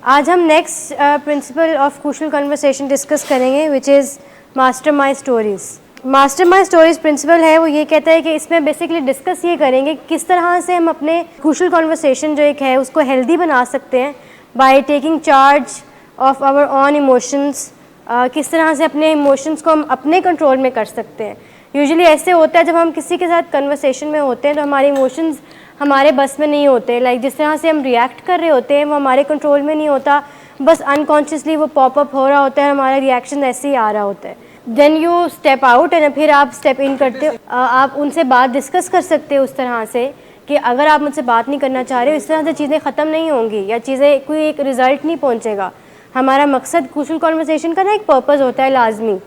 आज हम next principle of crucial conversation discuss करेंगे which is mastermind stories. Mastermind stories principle है वो ये कहता है कि इसमें बेसिकली डिस्कस ये करेंगे किस तरह से हम अपने क्रूशियल कन्वर्सेशन जो एक है उसको हेल्दी बना सकते हैं by taking charge of our own emotions. किस तरह से अपने इमोशंस को हम अपने कंट्रोल में कर सकते हैं। यूजुअली ऐसे होता है जब हम किसी के साथ कन्वर्सेशन में होते हैं तो हमारे इमोशंस हमारे बस में नहीं होते। लाइक जिस तरह से हम रिएक्ट कर रहे होते हैं वो हमारे कंट्रोल में नहीं होता, बस अनकॉन्शियसली वो पॉपअप हो रहा होता है, हमारा रिएक्शन ऐसे ही आ रहा होता है। देन यू स्टेप आउट एंड फिर आप स्टेप इन करते हो। आप उनसे बात डिस्कस कर सकते हो उस तरह से कि अगर आप मुझसे बात नहीं करना चाह रहे हो इस तरह से चीज़ें ख़त्म नहीं होंगी या चीज़ें कोई एक रिज़ल्ट नहीं पहुँचेगा। हमारा मकसद क्रूशियल कन्वर्सेशन का ना एक पर्पज़ होता है लाजमी।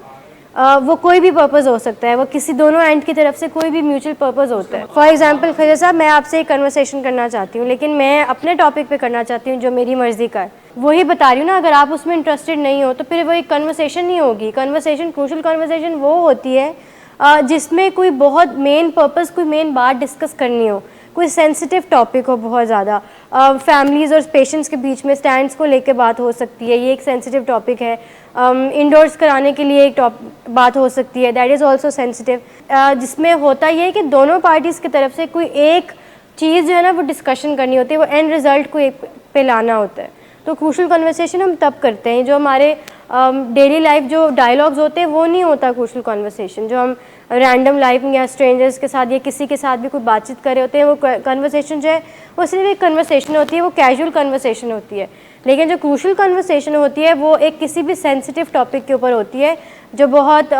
वो कोई भी पर्पज़ हो सकता है, वो किसी दोनों एंड की तरफ से कोई भी म्यूचुअल पर्पज़ होता है। फॉर एग्जांपल खैर साहब, मैं आपसे एक कन्वर्सेशन करना चाहती हूँ लेकिन मैं अपने टॉपिक पे करना चाहती हूँ जो मेरी मर्ज़ी का है, वही बता रही हूँ ना। अगर आप उसमें इंटरेस्टेड नहीं हो तो फिर वो एक कन्वर्सेशन नहीं होगी। कन्वर्सेशन, क्रूशियल कन्वर्सेशन वो होती है जिसमें कोई बहुत मेन पर्पज़, कोई मेन बात डिस्कस करनी हो, कोई सेंसिटिव टॉपिक हो बहुत ज़्यादा। फैमिलीज़ और पेशेंट्स के बीच में स्टैंड्स को लेकर बात हो सकती है, ये एक सेंसिटिव टॉपिक है। इंडोर्स कराने के लिए एक बात हो सकती है, दैट इज़ ऑल्सो सेंसिटिव। जिसमें होता ये है कि दोनों पार्टीज़ की तरफ से कोई एक चीज़ जो है ना वो डिस्कशन करनी होती है, वो एंड रिज़ल्ट को एक पे लाना होता है। तो क्रूशियल कन्वर्सेशन हम तब करते हैं जो हमारे डेली लाइफ जो डायलॉग्स होते हैं वो नहीं होता क्रूशियल कन्वर्सेशन। जो हम रैंडम लाइफ या स्ट्रेंजर्स के साथ या किसी के साथ भी कोई बातचीत कर रहे होते हैं वो कन्वर्सेशन जो है वो सिर्फ एक कन्वर्सेशन होती है, वो कैजुअल कन्वर्सेशन होती है। लेकिन जो क्रूशियल कन्वर्सेशन होती है वो एक किसी भी सेंसिटिव टॉपिक के ऊपर होती है जो बहुत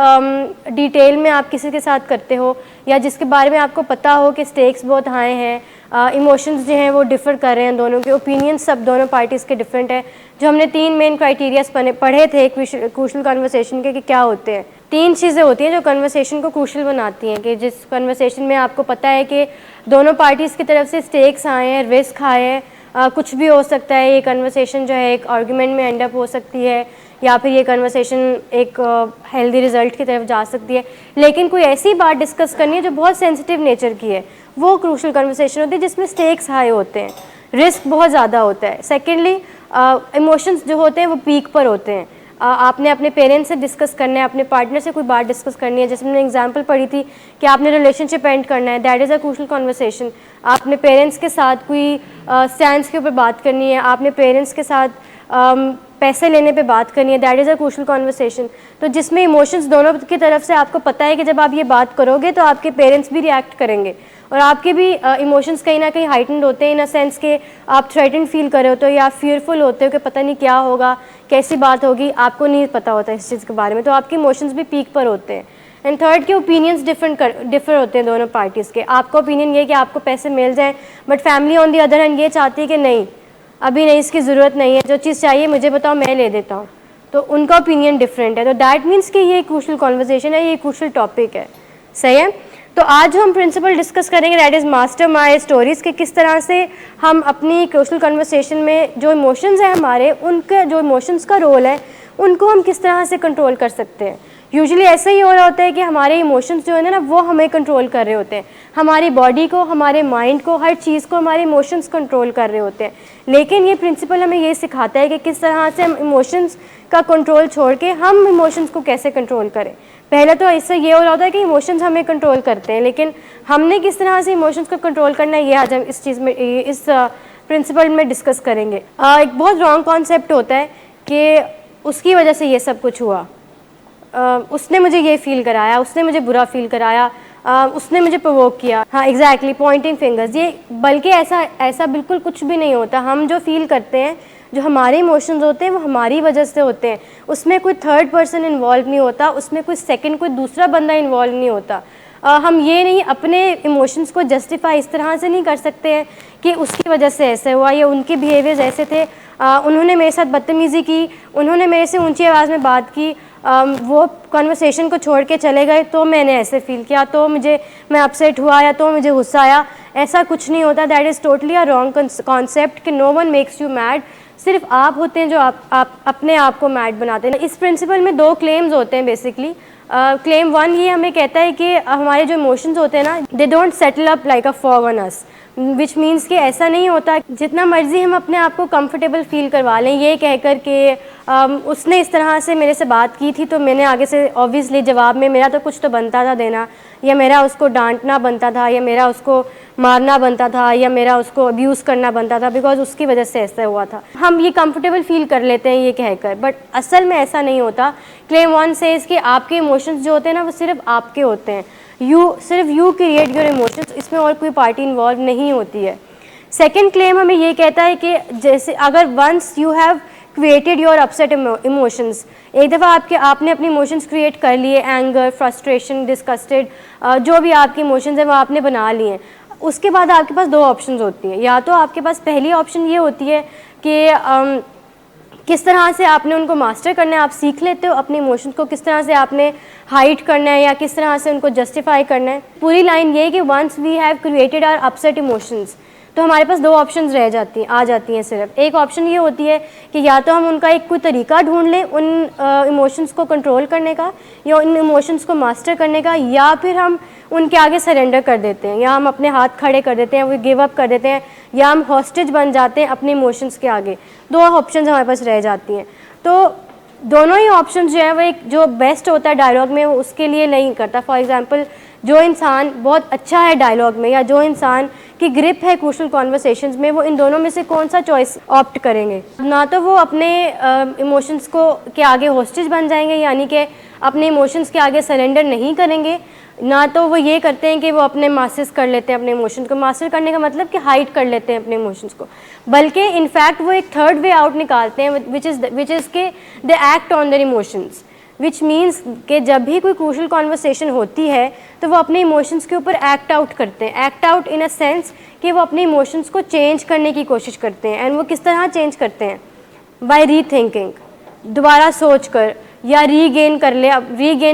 डिटेल में आप किसी के साथ करते हो या जिसके बारे में आपको पता हो कि स्टेक्स बहुत हाई हैं, इमोशंस जो हैं वो डिफ़र कर रहे हैं, दोनों के ओपिनियंस सब दोनों पार्टीज़ के डिफरेंट है। जो हमने 3 मेन क्राइटेरियाज पढ़े थे क्रूशियल कन्वर्सेशन के कि क्या होते हैं। 3 चीज़ें होती हैं जो कन्वर्सेशन को क्रूशियल बनाती हैं कि जिस कन्वर्सेशन में आपको पता है कि दोनों पार्टीज़ की तरफ से स्टेक्स आए हैं, रिस्क आए हैं, कुछ भी हो सकता है। ये कन्वर्सेशन जो है एक आर्गूमेंट में एंड अप हो सकती है या फिर ये कन्वर्सेशन एक हेल्दी रिजल्ट की तरफ जा सकती है। लेकिन कोई ऐसी बात डिस्कस करनी है जो बहुत सेंसिटिव नेचर की है, वो क्रूशियल कन्वर्सेशन होती है जिसमें स्टेक्स हाई होते हैं, रिस्क बहुत ज़्यादा होता है। सेकेंडली इमोशंस जो होते हैं वो पीक पर होते हैं। आपने अपने पेरेंट्स से डिस्कस करना है, अपने पार्टनर से कोई बात डिस्कस करनी है, जैसे मैंने एग्जांपल पढ़ी थी कि आपने रिलेशनशिप एंड करना है, that is a crucial conversation. आपने पेरेंट्स के साथ कोई स्टैंड्स के ऊपर बात करनी है, आपने पेरेंट्स के साथ पैसे लेने पे बात करनी है, that is a crucial conversation. तो जिसमें इमोशंस दोनों की तरफ से आपको पता है कि जब आप ये बात करोगे तो आपके पेरेंट्स भी रिएक्ट करेंगे और आपके भी इमोशंस कहीं ना कहीं हाइटेंड होते हैं इन अ सेंस के आप थ्रेटन फील कर रहे होते हो या आप फियरफुल होते हो कि पता नहीं क्या होगा, कैसी बात होगी, आपको नहीं पता होता इस चीज़ के बारे में, तो आपके इमोशंस भी पीक पर होते हैं। एंड थर्ड के ओपिनियंस डिफर होते हैं दोनों पार्टीज़ के। आपका ओपिनियन ये कि आपको पैसे मिल जाएँ, but family on the other hand ये चाहती है कि नहीं, अभी नहीं, इसकी ज़रूरत नहीं है, जो चीज़ चाहिए मुझे बताओ, मैं ले देता हूँ। तो उनका ओपिनियन डिफरेंट है। तो दैट मीन्स कि ये क्रूशियल कन्वर्सेशन है, ये क्रूशियल टॉपिक है। सही है। तो आज जो हम प्रिंसिपल डिस्कस करेंगे दैट इज़ मास्टरमाइंड स्टोरीज़ के किस तरह से हम अपनी क्रूशियल कन्वर्सेशन में जो इमोशंस हैं हमारे, उनके जो इमोशंस का रोल है उनको हम किस तरह से कंट्रोल कर सकते हैं। यूजुअली ऐसा ही हो रहा होता है कि हमारे इमोशंस जो है ना वो हमें कंट्रोल कर रहे होते हैं, हमारी बॉडी को, हमारे माइंड को, हर चीज़ को हमारे इमोशंस कंट्रोल कर रहे होते हैं। लेकिन ये प्रिंसिपल हमें ये सिखाता है कि किस तरह से हम इमोशंस का कंट्रोल छोड़ के हम इमोशंस को कैसे कंट्रोल करें। पहले तो इससे ये हो रहा होता है कि इमोशंस हमें कंट्रोल करते हैं, लेकिन हमने किस तरह से इमोशंस को कंट्रोल करना है ये आज हम इस चीज़ में, इस प्रिंसिपल में डिस्कस करेंगे। एक बहुत रॉन्ग कॉन्सेप्ट होता है कि उसकी वजह से ये सब कुछ हुआ, उसने मुझे ये फील कराया, उसने मुझे बुरा फील कराया, उसने मुझे प्रोवोक किया। हाँ एग्जैक्टली, पॉइंटिंग फिंगर्स, ये बल्कि ऐसा बिल्कुल कुछ भी नहीं होता। हम जो फील करते हैं, जो हमारे इमोशंस होते हैं वो हमारी वजह से होते हैं, उसमें कोई थर्ड पर्सन इन्वॉल्व नहीं होता, उसमें कोई सेकंड कोई दूसरा बंदा इन्वॉल्व नहीं होता। हम ये नहीं अपने इमोशंस को जस्टिफाई इस तरह से नहीं कर सकते हैं कि उसकी वजह से ऐसे हुआ या उनके बिहेवियर्स ऐसे थे, उन्होंने मेरे साथ बदतमीज़ी की, उन्होंने मेरे से ऊंची आवाज़ में बात की, वो कन्वर्सेशन को छोड़ के चले गए तो मैंने ऐसे फील किया, तो मैं अपसेट हुआ या तो मुझे गुस्सा आया। ऐसा कुछ नहीं होता। That is totally a wrong concept कि no one makes you mad. सिर्फ आप होते हैं जो आप अपने आप को मैड बनाते हैं। इस प्रिंसिपल में 2 क्लेम्स होते हैं बेसिकली। क्लेम 1 ये हमें कहता है कि हमारे जो इमोशंस होते हैं ना, they don't settle up like a fog on us, which means कि ऐसा नहीं होता जितना मर्जी हम अपने आप को कंफर्टेबल फील करवा लें ये कहकर के उसने इस तरह से मेरे से बात की थी तो मैंने आगे से ऑब्वियसली जवाब में मेरा तो कुछ तो बनता था देना, या मेरा उसको डांटना बनता था, या मेरा उसको मारना बनता था, या मेरा उसको अब्यूज़ करना बनता था, बिकॉज उसकी वजह से ऐसा हुआ था। हम ये कंफर्टेबल फील कर लेते हैं ये कहकर, बट असल में ऐसा नहीं होता। क्लेम 1 से इसके आपके इमोशंस जो होते हैं ना वो सिर्फ आपके होते हैं, सिर्फ यू क्रिएट योर इमोशंस, इसमें और कोई पार्टी इन्वॉल्व नहीं होती है। सेकेंड क्लेम हमें ये कहता है कि जैसे अगर once you have created your upset emotions, एक दफ़ा आपने अपने इमोशंस क्रिएट कर लिए, एंगर, फ्रस्ट्रेशन, डिस्कस्टेड, जो भी आपके इमोशंस हैं वो आपने बना लिए, उसके बाद आपके पास 2 ऑप्शंस होती हैं। या तो आपके पास पहली ऑप्शन ये होती है कि किस तरह से आपने उनको मास्टर करना है, आप सीख लेते हो अपने इमोशंस को, किस तरह से आपने हाइड करना है या किस तरह से उनको जस्टिफाई करना है। पूरी लाइन ये है कि once we have created our upset emotions, तो हमारे पास 2 ऑप्शंस रह जाती हैं, आ जाती हैं सिर्फ। एक ऑप्शन ये होती है कि या तो हम उनका एक कोई तरीका ढूंढ लें उन इमोशंस को कंट्रोल करने का या उन इमोशंस को मास्टर करने का, या फिर हम उनके आगे सरेंडर कर देते हैं, या हम अपने हाथ खड़े कर देते हैं, वो गिव अप कर देते हैं, या हम हॉस्टेज बन जाते हैं अपने इमोशंस के आगे। 2 ऑप्शंस हमारे पास रह जाती हैं। तो दोनों ही ऑप्शन जो है वो एक जो बेस्ट होता है डायलॉग में वो उसके लिए नहीं करता। फॉर एग्जांपल जो इंसान बहुत अच्छा है डायलॉग में या जो इंसान की ग्रिप है क्रूशल कॉन्वर्सेशंस में, वो इन दोनों में से कौन सा चॉइस ऑप्ट करेंगे? ना तो वो अपने इमोशंस को के आगे हॉस्टेज बन जाएंगे, यानी कि अपने इमोशंस के आगे सरेंडर नहीं करेंगे, ना तो वो ये करते हैं कि वो अपने मास्टर्स कर लेते हैं अपने इमोशंस को। मास्टर करने का मतलब कि हाइड कर लेते हैं अपने इमोशंस को, बल्कि इनफैक्ट वो एक थर्ड वे आउट निकालते हैं विच इज़ के they act on their emotions, which means कि जब भी कोई क्रूशल कॉन्वर्सेशन होती है तो वो अपने इमोशंस के ऊपर एक्ट आउट करते हैं। Act out in a sense कि वो अपने इमोशंस को चेंज करने की कोशिश करते हैं। एंड वो किस तरह चेंज करते हैं? बाय री थिंकिंग, दोबारा सोच कर या रीगेन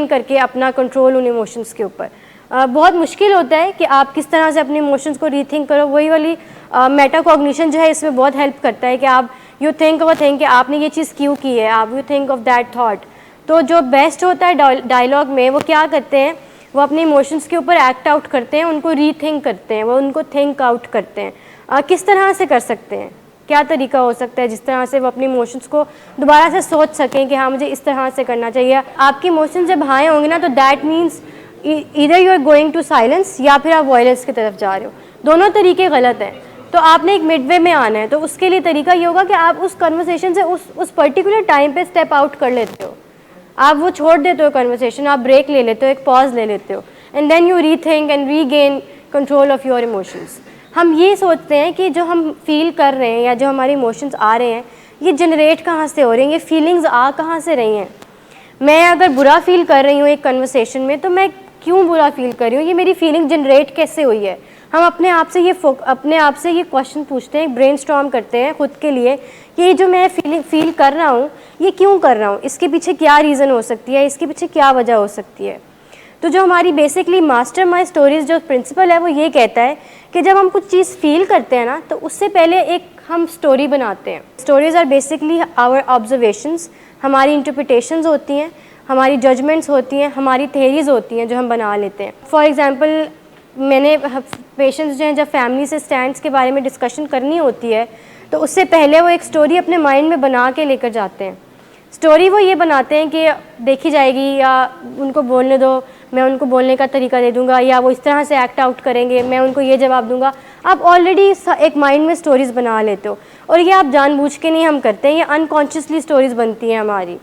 करके अपना कंट्रोल उन इमोशंस के ऊपर। बहुत मुश्किल होता है कि आप किस तरह से अपने इमोशंस को रीथिंक करो। वही वाली मेटाकॉग्निशन जो है इसमें बहुत हेल्प करता है कि आप you think of a thing कि आपने ये चीज़ क्यों की है, आप you think of that thought. तो जो बेस्ट होता है डायलॉग में वो क्या करते हैं, वो अपने इमोशंस के ऊपर एक्ट आउट करते हैं, उनको रीथिंक करते हैं, वो उनको थिंक आउट करते हैं। किस तरह से कर सकते हैं, क्या तरीका हो सकता है जिस तरह से वो अपने इमोशंस को दोबारा से सोच सकें कि हाँ मुझे इस तरह से करना चाहिए। आपके इमोशंस जब हाई होंगे ना तो that means either you are going to silence या फिर आप वायलेंस की तरफ जा रहे हो। दोनों तरीके गलत हैं। तो आपने एक मिडवे में आना है, तो उसके लिए तरीका ये होगा कि आप उस कन्वर्सेशन से उस पर्टिकुलर टाइम पे स्टेप आउट कर लेते हो। आप वो छोड़ देते हो कन्वर्सेशन, आप ब्रेक ले लेते हो, एक पॉज ले लेते हो, and then you rethink and regain control of your emotions. हम ये सोचते हैं कि जो हम फील कर रहे हैं या जो हमारे इमोशंस आ रहे हैं ये जनरेट कहाँ से हो रहे हैं, ये फीलिंग्स आ कहाँ से रही हैं। मैं अगर बुरा फील कर रही हूँ एक कन्वर्सेशन में तो मैं क्यों बुरा फील कर रही हूँ, ये मेरी फीलिंग जनरेट कैसे हुई है। हम अपने आप से ये क्वेश्चन पूछते हैं, ब्रेनस्टॉर्म करते हैं खुद के लिए कि ये जो मैं फील कर रहा हूँ ये क्यों कर रहा हूँ, इसके पीछे क्या रीज़न हो सकती है, इसके पीछे क्या वजह हो सकती है। तो जो हमारी बेसिकली मास्टर माई स्टोरीज जो प्रिंसिपल है वो ये कहता है कि जब हम कुछ चीज़ फील करते हैं ना तो उससे पहले एक हम स्टोरी बनाते हैं। Stories are basically our observations, हमारी इंटरप्रिटेशंस होती हैं, हमारी जजमेंट्स होती हैं, हमारी थेरीज होती हैं जो हम बना लेते हैं। फॉर एग्जांपल मैंने पेशेंट्स जो हैं जब फैमिली से स्टैंड्स के बारे में डिस्कशन करनी होती है तो उससे पहले वो एक स्टोरी अपने माइंड में बना के लेकर जाते हैं। स्टोरी वो ये बनाते हैं कि देखी जाएगी या उनको बोलने दो, मैं उनको बोलने का तरीका दे दूंगा, या वो इस तरह से एक्ट आउट करेंगे, मैं उनको ये जवाब दूंगा। आप ऑलरेडी एक माइंड में स्टोरीज़ बना लेते हो, और ये आप जानबूझ के नहीं हम करते हैं, ये अनकॉन्शियसली स्टोरीज़ बनती हैं हमारी।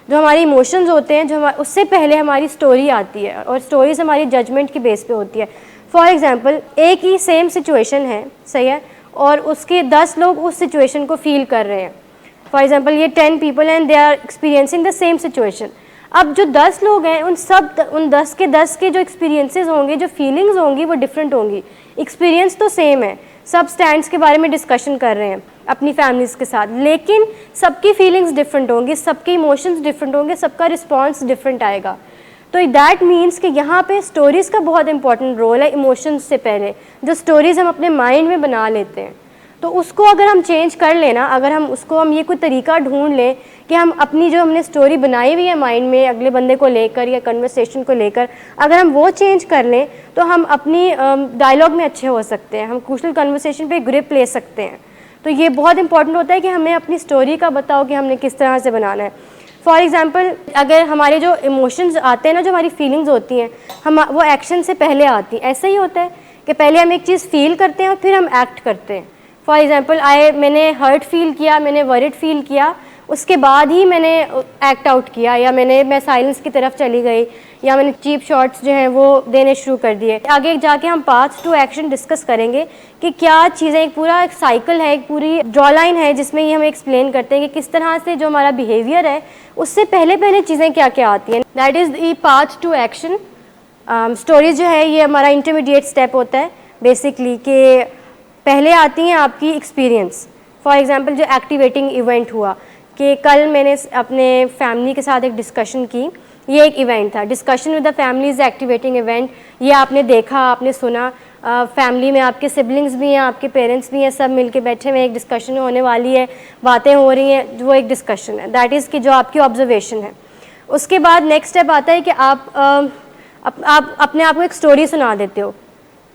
जो हमारी इमोशंस होते हैं जो उससे पहले हमारी स्टोरी आती है, और स्टोरीज़ हमारी जजमेंट की बेस पे होती है। फॉर एग्जांपल एक ही सेम सिचुएशन है, सही है, और उसके 10 लोग उस सिचुएशन को फील कर रहे हैं। फॉर एग्जांपल ये 10 people and they are experiencing the same situation. अब जो 10 लोग हैं उन 10 के जो एक्सपीरियंसेस होंगे, जो फीलिंग्स होंगी वो डिफरेंट होंगी। एक्सपीरियंस तो सेम है, सब स्टैंड्स के बारे में डिस्कशन कर रहे हैं अपनी फैमिलीज़ के साथ, लेकिन सबकी फीलिंग्स डिफरेंट होंगी, सबके इमोशंस डिफरेंट होंगे, सबका रिस्पॉन्स डिफरेंट आएगा। तो दैट मीन्स कि यहाँ पे स्टोरीज़ का बहुत इंपॉर्टेंट रोल है इमोशंस से पहले, जो स्टोरीज़ हम अपने माइंड में बना लेते हैं। तो उसको अगर हम चेंज कर लेना, अगर हम ये कोई तरीका ढूंढ लें कि हम अपनी जो हमने स्टोरी बनाई हुई है माइंड में अगले बंदे को लेकर या कन्वर्सेशन को लेकर, अगर हम वो चेंज कर लें तो हम अपनी डायलॉग में अच्छे हो सकते हैं, हम क्रूशियल कन्वर्सेशन पे ग्रिप ले सकते हैं। तो ये बहुत इंपॉर्टेंट होता है कि हमें अपनी स्टोरी का बताओ कि हमने किस तरह से बनाना है। फॉर एग्जाम्पल, अगर हमारे जो इमोशंस आते हैं ना, जो हमारी फीलिंग्स होती हैं, हम वो एक्शन से पहले आती हैं। ऐसा ही होता है कि पहले हम एक चीज़ फील करते हैं और फिर हम एक्ट करते हैं। फॉर एग्जाम्पल, मैंने हर्ट फील किया, मैंने वरिड फील किया, उसके बाद ही मैंने एक्ट आउट किया, या मैं साइलेंस की तरफ चली गई, या मैंने चीप शॉट्स जो हैं वो देने शुरू कर दिए। आगे जाके हम पाथ टू एक्शन डिस्कस करेंगे कि क्या चीज़ें, एक पूरा एक साइकिल है, एक पूरी ड्रॉ लाइन है जिसमें ये हम एक्सप्लेन करते हैं कि किस तरह से जो हमारा बिहेवियर है उससे पहले चीज़ें क्या क्या आती हैं। That is the path to action. Stories जो है ये हमारा इंटरमीडिएट स्टेप होता है बेसिकली, कि पहले आती हैं आपकी एक्सपीरियंस। फॉर एग्जांपल, जो एक्टिवेटिंग इवेंट हुआ कि कल मैंने अपने फैमिली के साथ एक डिस्कशन की, ये एक इवेंट था। Discussion with the family is activating event. ये आपने देखा, आपने सुना, फैमिली में आपके सिबलिंग्स भी हैं, आपके पेरेंट्स भी हैं, सब मिलके बैठे हुए, एक डिस्कशन होने वाली है, बातें हो रही हैं, वो एक डिस्कशन है। दैट इज़ कि जो आपकी ऑब्जर्वेशन है। उसके बाद नेक्स्ट स्टेप आता है कि आप अपने आप को एक स्टोरी सुना देते हो।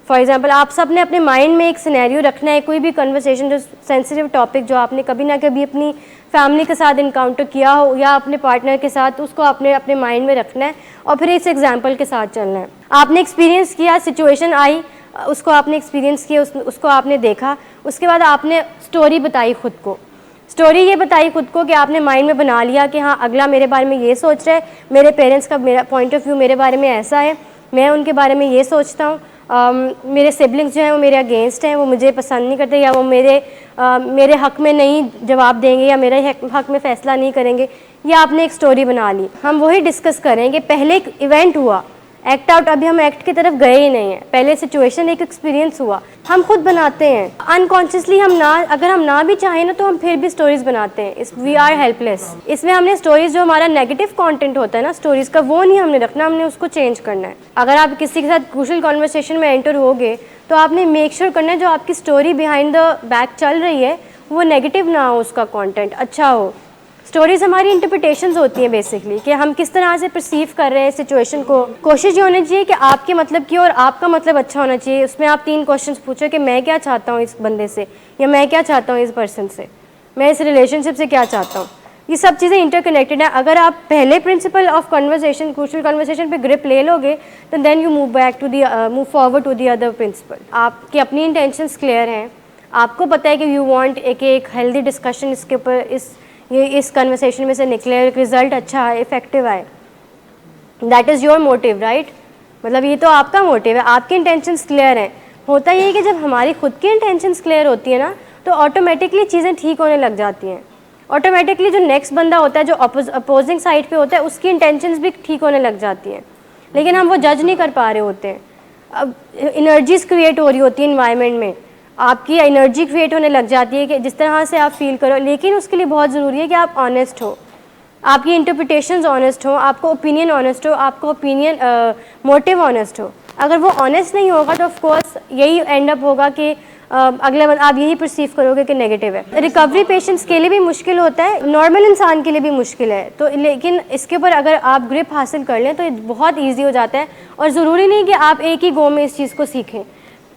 फॉर एग्जाम्पल, आप सब ने अपने माइंड में एक सिनेरियो रखना है, कोई भी कन्वर्सेशन जो सेंसिटिव टॉपिक जो आपने कभी ना कभी अपनी फैमिली के साथ इनकाउंटर किया हो या अपने पार्टनर के साथ, उसको आपने अपने माइंड में रखना है और फिर इस एग्जाम्पल के साथ चलना है। आपने एक्सपीरियंस किया, सिचुएशन आई, उसको आपने एक्सपीरियंस किया, उसको आपने देखा, उसके बाद आपने स्टोरी बताई खुद को। स्टोरी ये बताई खुद को कि आपने माइंड में बना लिया कि हाँ, अगला मेरे बारे में ये सोच रहा है, मेरे पेरेंट्स का मेरा पॉइंट ऑफ व्यू मेरे बारे में ऐसा है, मैं उनके बारे में ये सोचता हूँ, मेरे सिबलिंग्स जो हैं वो मेरे अगेंस्ट हैं, वो मुझे पसंद नहीं करते, या वो मेरे हक़ में नहीं जवाब देंगे, या मेरे हक़ में फ़ैसला नहीं करेंगे। ये आपने एक स्टोरी बना ली। हम वही डिस्कस करेंगे, पहले एक इवेंट हुआ, एक्ट आउट, अभी हम एक्ट की तरफ गए ही नहीं हैं, पहले सिचुएशन, एक एक्सपीरियंस हुआ, हम खुद बनाते हैं अनकॉन्शियसली। अगर हम ना भी चाहें ना, तो हम फिर भी स्टोरीज बनाते हैं। We are helpless. इसमें हमने स्टोरीज, जो हमारा नेगेटिव कंटेंट होता है ना स्टोरीज का, वो नहीं हमने रखना, हमने उसको चेंज करना है। अगर आप किसी के साथ क्रूशियल कॉन्वर्सेशन में एंटर होगे तो आपने मेक श्योर करना है जो आपकी स्टोरी बिहाइंड द बैक चल रही है वो नेगेटिव ना हो, उसका कॉन्टेंट अच्छा हो। स्टोरीज हमारी इंटरप्रिटेशंस होती हैं बेसिकली, कि हम किस तरह से परसीव कर रहे हैं सिचुएशन को। कोशिश ये होनी चाहिए कि आपके मतलब की और आपका मतलब अच्छा होना चाहिए। उसमें आप 3 क्वेश्चंस पूछो कि मैं क्या चाहता हूँ इस बंदे से, या मैं क्या चाहता हूँ इस पर्सन से, मैं इस रिलेशनशिप से क्या चाहता हूँ। ये सब चीज़ें इंटरकनेक्टेड हैं। अगर आप पहले principle of conversation, crucial conversation पे ग्रिप ले लोगे, तो then you move forward to the other principle. आपकी अपनी इंटेंशंस क्लियर हैं, आपको पता है कि यू वांट एक हेल्दी डिस्कशन इसके ऊपर, इस कन्वर्सेशन में से निकले, एक रिजल्ट अच्छा आए, इफेक्टिव आए। That is your motive, right. मतलब ये तो आपका मोटिव है, आपके इंटेंशंस क्लियर हैं। होता ये है कि जब हमारी खुद की इंटेंशंस क्लियर होती है ना, तो ऑटोमेटिकली चीज़ें ठीक होने लग जाती हैं। ऑटोमेटिकली जो नेक्स्ट बंदा होता है, जो अपोजिंग साइड पे होता है, उसकी इंटेंशंस भी ठीक होने लग जाती हैं। लेकिन हम वो जज नहीं कर पा रहे होते हैं। अब एनर्जीज क्रिएट हो रही होती है इन्वायरमेंट में, आपकी एनर्जी क्रिएट होने लग जाती है कि जिस तरह से आप फील करो। लेकिन उसके लिए बहुत ज़रूरी है कि आप ऑनेस्ट हो, आपकी इंटरप्रिटेशंस ऑनेस्ट हो, आपको ओपिनियन ऑनेस्ट हो, आपको ओपिनियन मोटिव ऑनेस्ट हो। अगर वो ऑनेस्ट नहीं होगा तो ऑफ कोर्स यही एंड अप होगा कि अगले आप यही परसीव करोगे कि नेगेटिव है। रिकवरी पेशेंट्स के लिए भी मुश्किल होता है, नॉर्मल इंसान के लिए भी मुश्किल है। तो लेकिन इसके ऊपर अगर आप ग्रिप हासिल कर लें तो ये बहुत ईजी हो जाता है। और ज़रूरी नहीं कि आप एक ही गो में इस चीज़ को सीखें,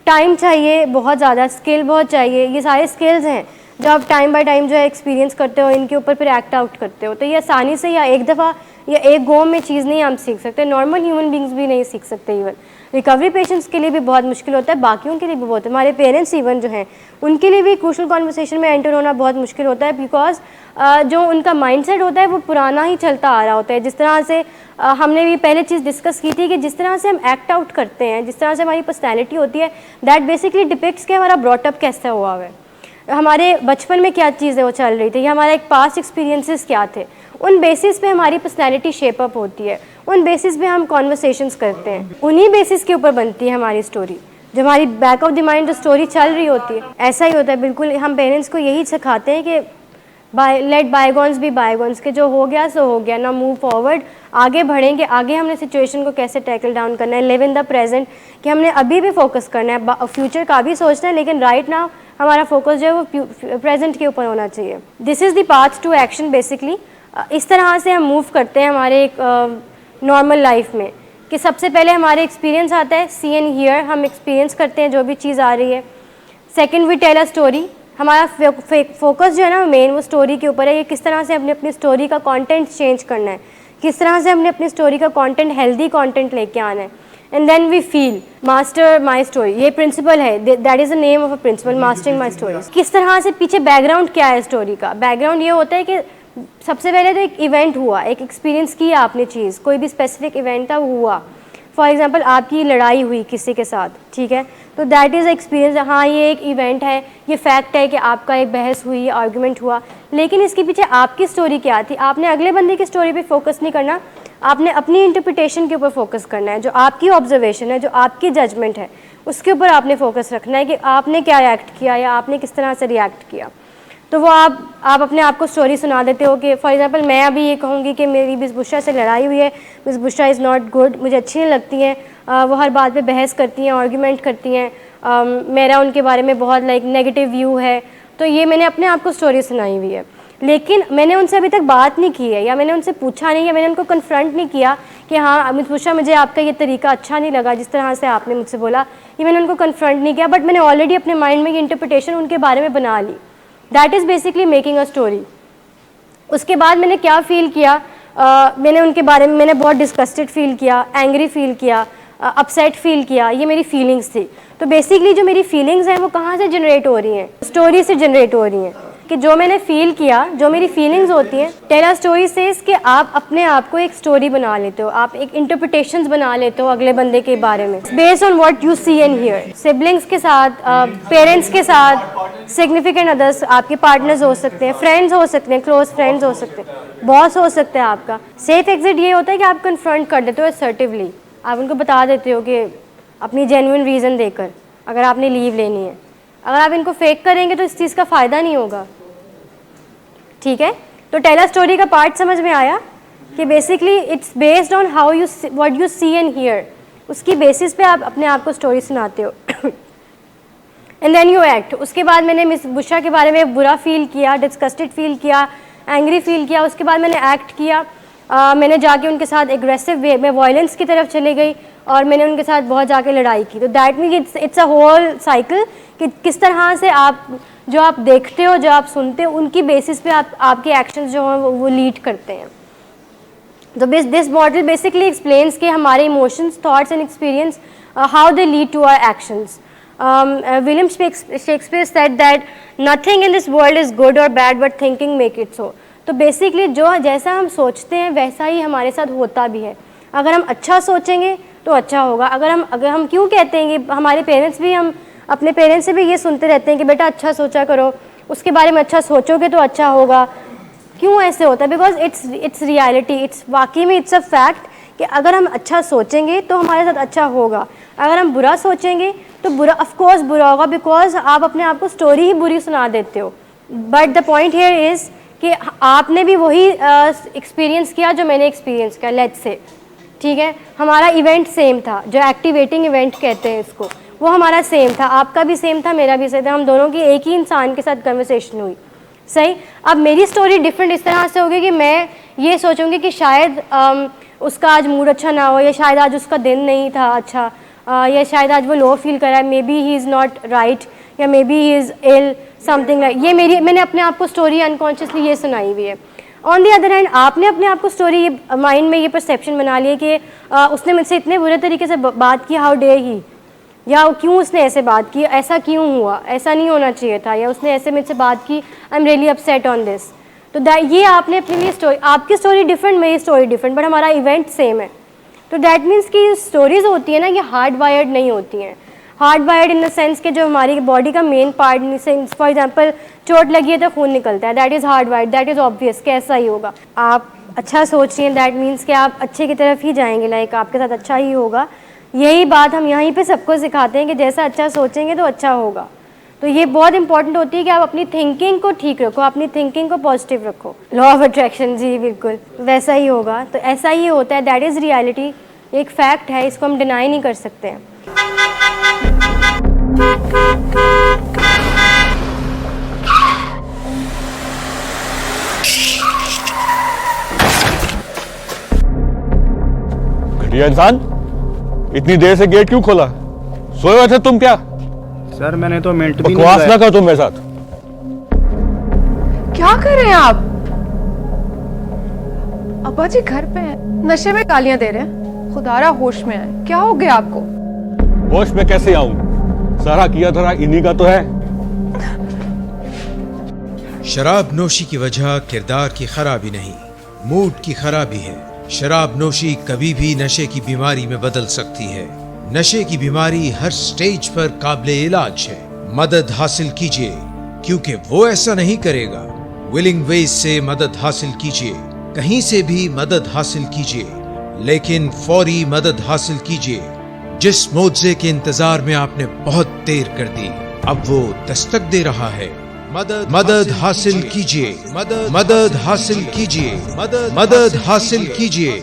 टाइम चाहिए, बहुत ज़्यादा स्किल बहुत चाहिए। ये सारे स्किल्स हैं जो आप टाइम बाय टाइम जो है एक्सपीरियंस करते हो, इनके ऊपर फिर एक्ट आउट करते हो। तो ये आसानी से या एक दफ़ा या एक गो में चीज़ नहीं हम सीख सकते, नॉर्मल ह्यूमन बींग्स भी नहीं सीख सकते। इवन रिकवरी पेशेंट्स के लिए भी बहुत मुश्किल होता है, बाकियों के लिए भी बहुत, हमारे पेरेंट्स इवन जो हैं उनके लिए भी क्रूशियल कॉन्वर्सेशन में एंटर होना बहुत मुश्किल होता है। बिकॉज जो उनका माइंडसेट होता है वो पुराना ही चलता आ रहा होता है। जिस तरह से हमने भी पहले चीज़ डिस्कस की थी कि जिस तरह से हम एक्ट आउट करते हैं, जिस तरह से हमारी पर्सनैलिटी होती है, दैट बेसिकली डिपिक्ट्स कि हमारा ब्रॉटअप कैसा हुआ है, हमारे बचपन में क्या चीज़ें वो चल रही थी, या हमारा एक पास्ट एक्सपीरियंसेस क्या थे। उन बेसिस पे हमारी पर्सनैलिटी शेप अप होती है, उन बेसिस पे हम कॉन्वर्सेशंस करते हैं, उन्हीं बेसिस के ऊपर बनती है हमारी स्टोरी। जो हमारी बैक ऑफ द माइंड जो स्टोरी चल रही होती है, ऐसा ही होता है बिल्कुल। हम पेरेंट्स को यही सिखाते हैं कि लेट बायगॉन्स बी बायगॉन्स, के जो हो गया सो हो गया, ना मूव फॉरवर्ड, आगे बढ़ेंगे, आगे हमने सिचुएशन को कैसे टैकल डाउन करना है, लिव इन द प्रेजेंट, कि हमने अभी भी फोकस करना है, फ्यूचर का भी सोचना है, लेकिन राइट नाउ हमारा फोकस जो है वो प्रेजेंट के ऊपर होना चाहिए। This is the path to action basically. इस तरह से हम मूव करते हैं हमारे एक नॉर्मल लाइफ में, कि सबसे पहले हमारे एक्सपीरियंस आता है, सी एंड हियर, हम एक्सपीरियंस करते हैं जो भी चीज़ आ रही है। Second, we tell a story, हमारा फोकस जो है ना मेन वो स्टोरी के ऊपर है, ये किस तरह से हमने अपनी स्टोरी का कंटेंट चेंज करना है, किस तरह से हमने अपनी स्टोरी का कंटेंट हेल्दी कंटेंट लेके आना है। And then we feel master my story, ये प्रिंसिपल है, that is the name of a principle, mastering my story. किस तरह से पीछे बैकग्राउंड क्या है स्टोरी का, बैकग्राउंड ये होता है कि सबसे पहले तो एक इवेंट हुआ, एक एक्सपीरियंस किया आपने चीज़, कोई भी स्पेसिफिक इवेंट था वो हुआ। फॉर एग्जाम्पल आपकी लड़ाई हुई किसी के साथ, ठीक है, तो दैट इज़ एक्सपीरियंस, हाँ ये एक इवेंट है, ये फैक्ट है कि आपका एक बहस हुई, आर्गूमेंट हुआ, लेकिन इसके पीछे आपकी स्टोरी क्या थी। आपने अगले बंदे की स्टोरी पे फोकस नहीं करना, आपने अपनी इंटरप्रिटेशन के ऊपर फोकस करना है, जो आपकी ऑब्जर्वेशन है, जो आपकी जजमेंट है, उसके ऊपर आपने फोकस रखना है कि आपने क्या रिएक्ट किया या आपने किस तरह से रिएक्ट किया। तो वो आप अपने आप को स्टोरी सुना देते हो कि फॉर एग्जांपल मैं अभी ये कहूँगी कि मेरी मिस बुशरा से लड़ाई हुई है, miss Bushra is not good, मुझे अच्छी नहीं लगती हैं, वो हर बात पे बहस करती हैं, आर्गूमेंट करती हैं, मेरा उनके बारे में बहुत लाइक नेगेटिव व्यू है। तो ये मैंने अपने आप को स्टोरी सुनाई हुई है, लेकिन मैंने उनसे अभी तक बात नहीं की है, या मैंने उनसे पूछा नहीं, या मैंने उनको कन्फ्रंट नहीं किया कि हाँ मिस बुशरा मुझे आपका ये तरीका अच्छा नहीं लगा जिस तरह से आपने मुझसे बोला, ये मैंने उनको कन्फ्रंट नहीं किया, बट मैंने ऑलरेडी अपने माइंड में ये इंटरप्रिटेशन उनके बारे में बना ली। That is basically making a story. उसके बाद मैंने क्या फ़ील किया, मैंने उनके बारे में मैंने बहुत डिस्गस्टेड फील किया, एंग्री फील किया, अपसेट फील किया, ये मेरी फीलिंग्स थी। तो बेसिकली जो मेरी फीलिंग्स हैं वो कहाँ से जनरेट हो रही हैं, स्टोरी से जनरेट हो रही हैं, कि जो मैंने फील किया, जो मेरी फीलिंग्स होती हैं। टेल अ स्टोरी सेज कि आप अपने आप को एक स्टोरी बना लेते हो, आप एक इंटरप्रिटेशंस बना लेते हो अगले बंदे के बारे में, based on what you see and hear. Siblings के साथ, पेरेंट्स के साथ, सिग्निफिकेंट अदर्स, आपके पार्टनर्स हो सकते हैं, फ्रेंड्स हो सकते हैं, क्लोज फ्रेंड्स हो सकते हैं, बॉस हो सकता है आपका। सेफ एग्जिट ये होता है कि आप कन्फ्रंट कर देते हो असर्टिवली, आप उनको बता देते हो कि अपनी जेन्युइन रीज़न देकर अगर आपने लीव लेनी है। अगर आप इनको फेक करेंगे तो इस चीज़ का फ़ायदा नहीं होगा, ठीक है। तो टेल अ स्टोरी का पार्ट समझ में आया कि basically it's based on how you what you see and hear, उसकी बेसिस पे आप अपने आप को स्टोरी सुनाते हो। And then you act. उसके बाद मैंने मिस बुशरा के बारे में बुरा फील किया, डिस्गस्टेड फील किया, एंग्री फील किया, उसके बाद मैंने एक्ट किया। मैंने जाके उनके साथ एग्रेसिव वे में वायलेंस की तरफ चली गई और मैंने उनके साथ बहुत जाके लड़ाई की। तो that means it's a whole cycle कि किस तरह से आप जो आप देखते हो, जो आप सुनते हो, उनकी बेसिस पे आपके एक्शंस जो हैं वो लीड करते हैं। तो दिस मॉडल बेसिकली एक्सप्लेन्स कि हमारे emotions, thoughts and experience how they lead to our actions. William Shakespeare said that nothing in this world is good और bad but thinking make it so. तो basically जो जैसा हम सोचते हैं वैसा ही हमारे साथ होता भी है। अगर हम अच्छा सोचेंगे तो अच्छा होगा। अगर हम क्यों कहते हैं कि हमारे पेरेंट्स भी, हम अपने पेरेंट्स से भी ये सुनते रहते हैं कि बेटा अच्छा सोचा करो, उसके बारे में अच्छा सोचोगे तो अच्छा होगा। क्यों ऐसे होता है? बिकॉज इट्स रियलिटी, इट्स वाकई में इट्स अ फैक्ट कि अगर हम अच्छा सोचेंगे तो हमारे साथ अच्छा होगा, अगर हम बुरा सोचेंगे तो बुरा ऑफकोर्स बुरा होगा, बिकॉज आप अपने आप को स्टोरी ही बुरी सुना देते हो। But the point here is कि आपने भी वही एक्सपीरियंस किया जो मैंने एक्सपीरियंस किया, लेट्स से, ठीक है। हमारा इवेंट सेम था, जो एक्टिवेटिंग इवेंट कहते हैं इसको, वो हमारा सेम था, आपका भी सेम था, मेरा भी सेम था, हम दोनों की एक ही इंसान के साथ कन्वर्सेशन हुई, सही। अब मेरी स्टोरी डिफरेंट इस तरह से होगी कि मैं ये सोचूंगी कि शायद उसका आज मूड अच्छा ना हो, या शायद आज उसका दिन नहीं था अच्छा, या शायद आज वो लो फील कर रहा है, may be he is not right, या may be he is ill, something like. ये मैंने अपने आप को स्टोरी अनकॉन्शियसली ये सुनाई हुई है। ऑन दी अदर हैंड आपने अपने आप को स्टोरी माइंड में ये परसेप्शन बना लिया कि उसने मुझसे इतने बुरे तरीके से बात की, हाउ डेयर ही, या क्यों उसने ऐसे बात की, ऐसा क्यों हुआ, ऐसा नहीं होना चाहिए था, या उसने ऐसे मुझसे बात की, I am really upset on this. तो ये आपने अपने लिए स्टोरी, आपकी स्टोरी डिफरेंट, मेरी स्टोरी डिफरेंट, बट हमारा इवेंट सेम है। तो दैट मीन्स कि स्टोरीज होती है ना, ये हार्ड वायर्ड नहीं होती हैं। Hard wired in the sense कि जो हमारी बॉडी का मेन पार्ट, फॉर एग्जाम्पल चोट लगी है तो खून निकलता है, that is hard wired, that is obvious कि ऐसा ही होगा। आप अच्छा सोच रही हैं, दैट मीन्स कि आप अच्छे की तरफ ही जाएंगे, लाइक आपके साथ अच्छा ही होगा। यही बात हम यहीं पे सबको सिखाते हैं कि जैसा अच्छा सोचेंगे तो अच्छा होगा। तो ये बहुत इंपॉर्टेंट होती है कि आप अपनी थिंकिंग को ठीक रखो, अपनी थिंकिंग को पॉजिटिव रखो। लॉ ऑफ अट्रैक्शन, जी बिल्कुल वैसा ही होगा। तो ऐसा ही होता है, दैट इज़ रियलिटी, एक फैक्ट है, इसको हम डिनाई नहीं कर सकते हैं। घटिया इंसान, इतनी देर से गेट क्यों खोला? सोए हुए थे तुम क्या? सर मैंने तो मिनट भी बकवास नहीं ना कर तुम मेरे साथ। क्या कर रहे हैं आप? अब्बा जी घर पे हैं, नशे में गालियां दे रहे हैं। खुदारा होश में आए, क्या हो गया आपको? होश में कैसे आऊं? सारा किया धरा इन्हीं का तो है। शराब नोशी की वजह किरदार की खराबी नहीं, मूड की खराबी है। शराब नोशी कभी भी नशे की बीमारी में बदल सकती है। नशे की बीमारी हर स्टेज पर काबिले इलाज है। मदद हासिल कीजिए, क्योंकि वो ऐसा नहीं करेगा। विलिंग वेज से मदद हासिल कीजिए, कहीं से भी मदद हासिल कीजिए, लेकिन फौरी मदद हासिल कीजिए। जिस मोजे के इंतजार में आपने बहुत देर कर दी, अब वो दस्तक दे रहा है। मदद हासिल कीजिए, मदद हासिल कीजिए, मदद हासिल कीजिए।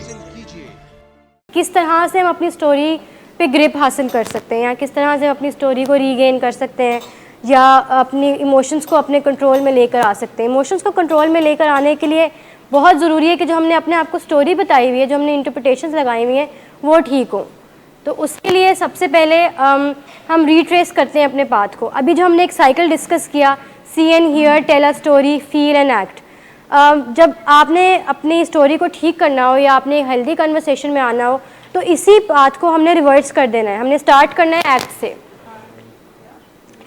किस तरह से हम अपनी स्टोरी पे ग्रिप हासिल कर सकते हैं, या किस तरह से हम अपनी स्टोरी को रीगेन कर सकते हैं, या अपनी इमोशंस को अपने कंट्रोल में लेकर आ सकते हैं। इमोशंस को कंट्रोल में लेकर आने के लिए बहुत ज़रूरी है कि जो हमने अपने आप को स्टोरी बताई हुई है, जो हमने इंटरप्रिटेशंस लगाई हुई हैं, वो ठीक हो। तो उसके लिए सबसे पहले हम रीट्रेस करते हैं अपने पाथ को। अभी जो हमने एक साइकिल डिस्कस किया, see and hear, tell a story, feel and act. जब आपने अपनी स्टोरी को ठीक करना हो या आपने हेल्दी कन्वर्सेशन में आना हो, तो इसी बात को हमने रिवर्स कर देना है। हमने स्टार्ट करना है एक्ट से,